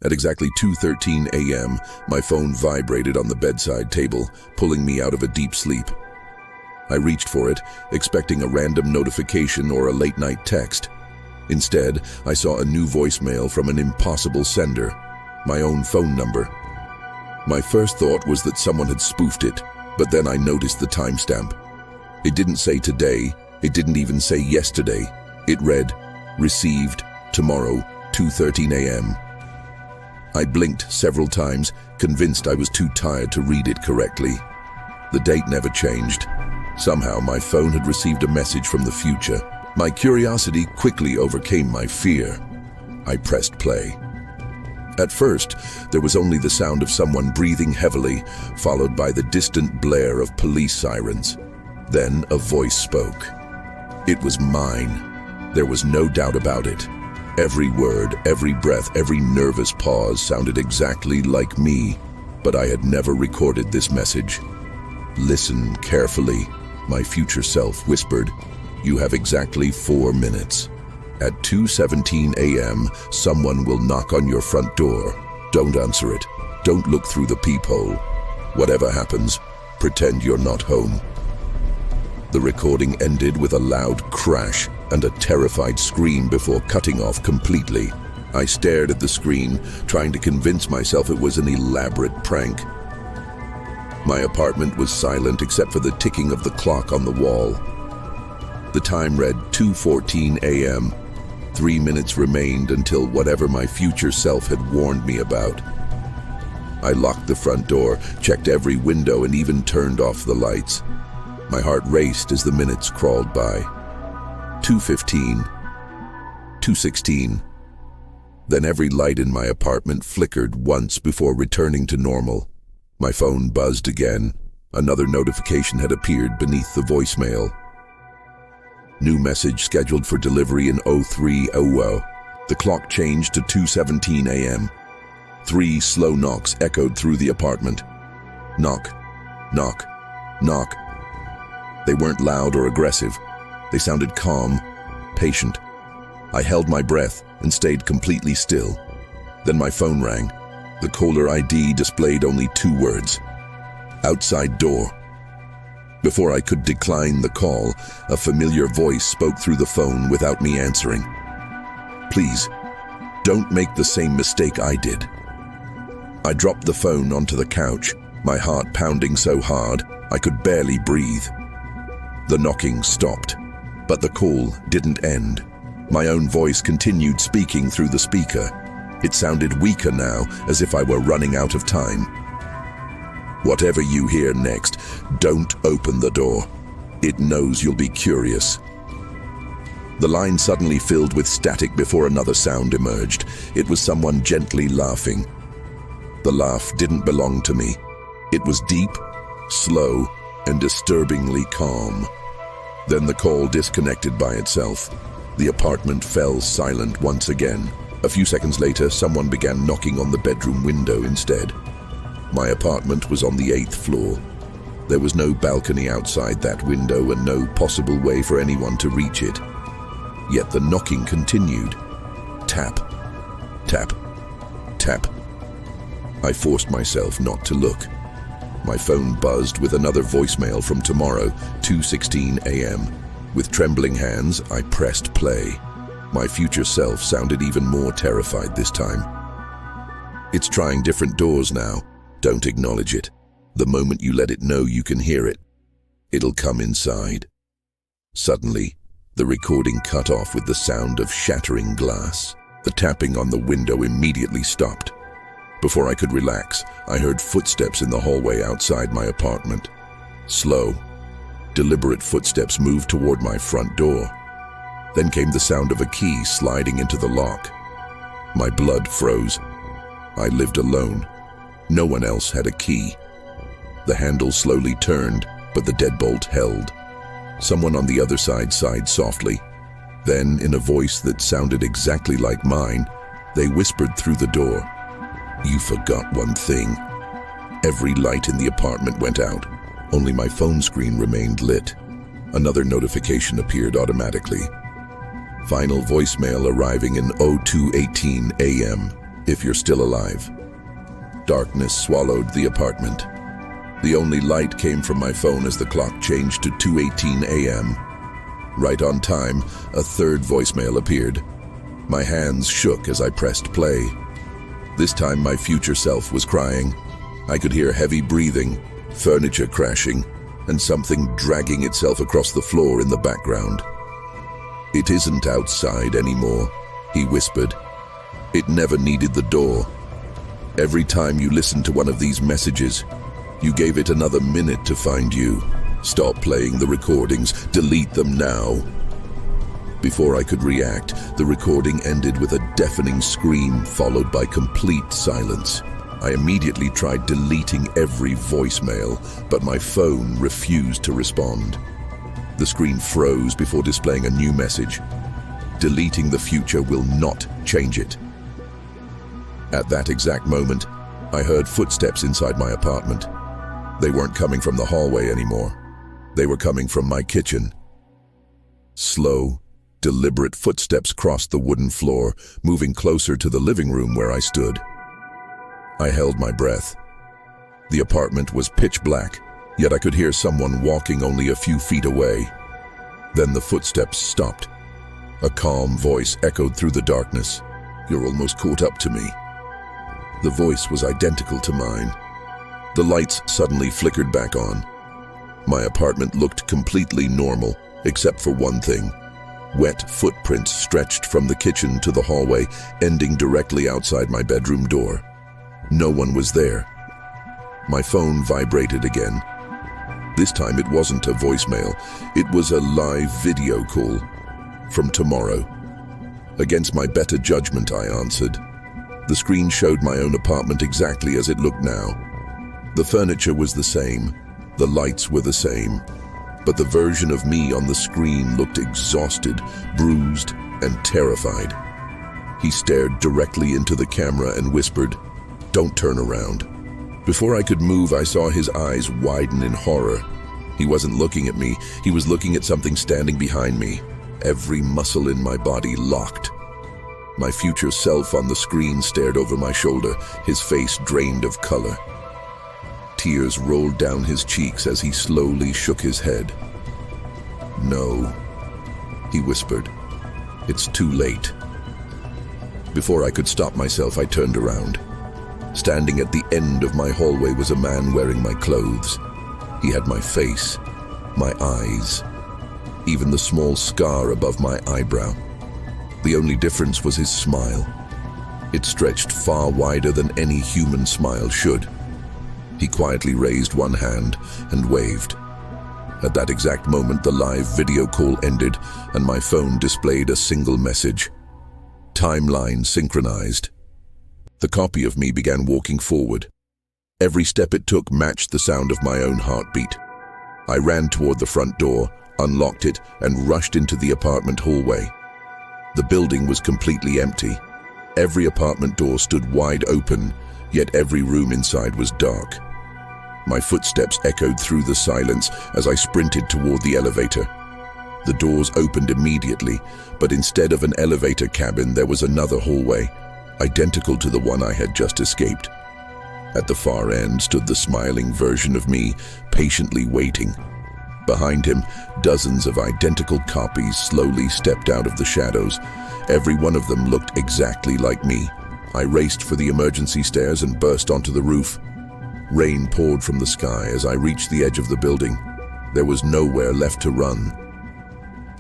At exactly 2:13 a.m., my phone vibrated on the bedside table, pulling me out of a deep sleep. I reached for it, expecting a random notification or a late-night text. Instead, I saw a new voicemail from an impossible sender, my own phone number. My first thought was that someone had spoofed it, but then I noticed the timestamp. It didn't say today, it didn't even say yesterday. It read, "Received, tomorrow, 2:13 a.m. I blinked several times, convinced I was too tired to read it correctly. The date never changed. Somehow my phone had received a message from the future. My curiosity quickly overcame my fear. I pressed play. At first, there was only the sound of someone breathing heavily, followed by the distant blare of police sirens. Then a voice spoke. It was mine. There was no doubt about it. Every word, every breath, every nervous pause sounded exactly like me, but I had never recorded this message. "Listen carefully," my future self whispered. "You have exactly 4 minutes. At 2:17 a.m., someone will knock on your front door. Don't answer it. Don't look through the peephole. Whatever happens, pretend you're not home." The recording ended with a loud crash and a terrified scream before cutting off completely. I stared at the screen, trying to convince myself it was an elaborate prank. My apartment was silent except for the ticking of the clock on the wall. The time read 2:14 a.m. 3 minutes remained until whatever my future self had warned me about. I locked the front door, checked every window, and even turned off the lights. My heart raced as the minutes crawled by. 2:15, 2:16. Then every light in my apartment flickered once before returning to normal. My phone buzzed again. Another notification had appeared beneath the voicemail. New message scheduled for delivery in 03:00. The clock changed to 2:17 a.m. 3 slow knocks echoed through the apartment. Knock, knock, knock. They weren't loud or aggressive. They sounded calm, patient. I held my breath and stayed completely still. Then my phone rang. The caller ID displayed only 2 words: "Outside door." Before I could decline the call, a familiar voice spoke through the phone without me answering. "Please, don't make the same mistake I did." I dropped the phone onto the couch, my heart pounding so hard I could barely breathe. The knocking stopped, but the call didn't end. My own voice continued speaking through the speaker. It sounded weaker now, as if I were running out of time. "Whatever you hear next, don't open the door. It knows you'll be curious." The line suddenly filled with static before another sound emerged. It was someone gently laughing. The laugh didn't belong to me. It was deep, slow, and disturbingly calm. Then the call disconnected by itself. The apartment fell silent once again. A few seconds later, someone began knocking on the bedroom window instead. My apartment was on the 8th floor. There was no balcony outside that window and no possible way for anyone to reach it. Yet the knocking continued. Tap, tap, tap. I forced myself not to look. My phone buzzed with another voicemail from tomorrow, 2:16 a.m. With trembling hands, I pressed play. My future self sounded even more terrified this time. "It's trying different doors now. Don't acknowledge it. The moment you let it know you can hear it, it'll come inside." Suddenly, the recording cut off with the sound of shattering glass. The tapping on the window immediately stopped. Before I could relax, I heard footsteps in the hallway outside my apartment. Slow, deliberate footsteps moved toward my front door. Then came the sound of a key sliding into the lock. My blood froze. I lived alone. No one else had a key. The handle slowly turned, but the deadbolt held. Someone on the other side sighed softly. Then, in a voice that sounded exactly like mine, they whispered through the door, "You forgot one thing." Every light in the apartment went out. Only my phone screen remained lit. Another notification appeared automatically. Final voicemail arriving in 02:18 a.m. if you're still alive. Darkness swallowed the apartment. The only light came from my phone as the clock changed to 2:18 a.m. Right on time, a third voicemail appeared. My hands shook as I pressed play. This time my future self was crying. I could hear heavy breathing, furniture crashing, and something dragging itself across the floor in the background. "It isn't outside anymore," he whispered. "It never needed the door. Every time you listened to one of these messages, you gave it another minute to find you. Stop playing the recordings. Delete them now." Before I could react, the recording ended with a deafening scream followed by complete silence. I immediately tried deleting every voicemail, but my phone refused to respond. The screen froze before displaying a new message. "Deleting the future will not change it." At that exact moment, I heard footsteps inside my apartment. They weren't coming from the hallway anymore. They were coming from my kitchen. Slow, deliberate footsteps crossed the wooden floor, moving closer to the living room where I stood. I held my breath. The apartment was pitch black, yet I could hear someone walking only a few feet away. Then the footsteps stopped. A calm voice echoed through the darkness. "You're almost caught up to me." The voice was identical to mine. The lights suddenly flickered back on. My apartment looked completely normal, except for one thing. Wet footprints stretched from the kitchen to the hallway, ending directly outside my bedroom door. No one was there. My phone vibrated again. This time it wasn't a voicemail. It was a live video call. From tomorrow. Against my better judgment, I answered. The screen showed my own apartment exactly as it looked now. The furniture was the same. The lights were the same. But the version of me on the screen looked exhausted, bruised, and terrified. He stared directly into the camera and whispered, "Don't turn around." Before I could move, I saw his eyes widen in horror. He wasn't looking at me. He was looking at something standing behind me. Every muscle in my body locked. My future self on the screen stared over my shoulder, his face drained of color. Tears rolled down his cheeks as he slowly shook his head. "No," he whispered. "It's too late." Before I could stop myself, I turned around. Standing at the end of my hallway was a man wearing my clothes. He had my face, my eyes, even the small scar above my eyebrow. The only difference was his smile. It stretched far wider than any human smile should. He quietly raised one hand and waved. At that exact moment, the live video call ended and my phone displayed a single message. Timeline synchronized. The copy of me began walking forward. Every step it took matched the sound of my own heartbeat. I ran toward the front door, unlocked it, and rushed into the apartment hallway. The building was completely empty. Every apartment door stood wide open, yet every room inside was dark. My footsteps echoed through the silence as I sprinted toward the elevator. The doors opened immediately, but instead of an elevator cabin, there was another hallway, identical to the one I had just escaped. At the far end stood the smiling version of me, patiently waiting. Behind him, dozens of identical copies slowly stepped out of the shadows. Every one of them looked exactly like me. I raced for the emergency stairs and burst onto the roof. Rain poured from the sky as I reached the edge of the building. There was nowhere left to run.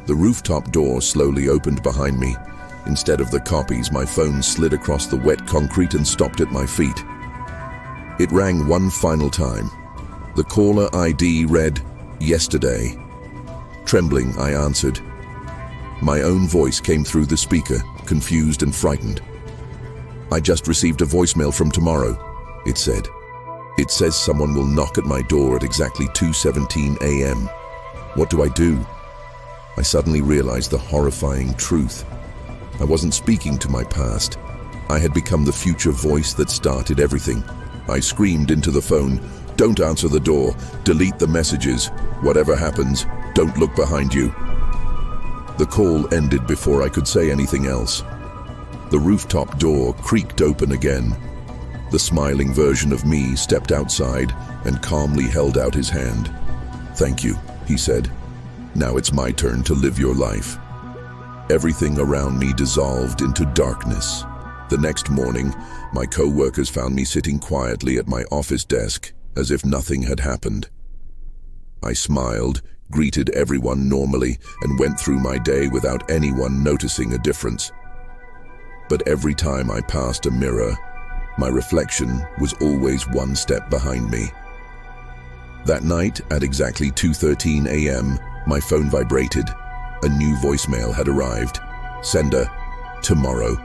The rooftop door slowly opened behind me. Instead of the copies, my phone slid across the wet concrete and stopped at my feet. It rang one final time. The caller ID read, "Yesterday." Trembling, I answered. My own voice came through the speaker, confused and frightened. "I just received a voicemail from tomorrow," it said. "It says someone will knock at my door at exactly 2:17 a.m. What do I do?" I suddenly realized the horrifying truth. I wasn't speaking to my past. I had become the future voice that started everything. I screamed into the phone, "Don't answer the door. Delete the messages. Whatever happens, don't look behind you." The call ended before I could say anything else. The rooftop door creaked open again. The smiling version of me stepped outside and calmly held out his hand. "Thank you," he said. "Now it's my turn to live your life." Everything around me dissolved into darkness. The next morning, my co-workers found me sitting quietly at my office desk, as if nothing had happened. I smiled, greeted everyone normally, and went through my day without anyone noticing a difference. But every time I passed a mirror, my reflection was always one step behind me. That night, at exactly 2:13 a.m., my phone vibrated. A new voicemail had arrived. "Sender, tomorrow,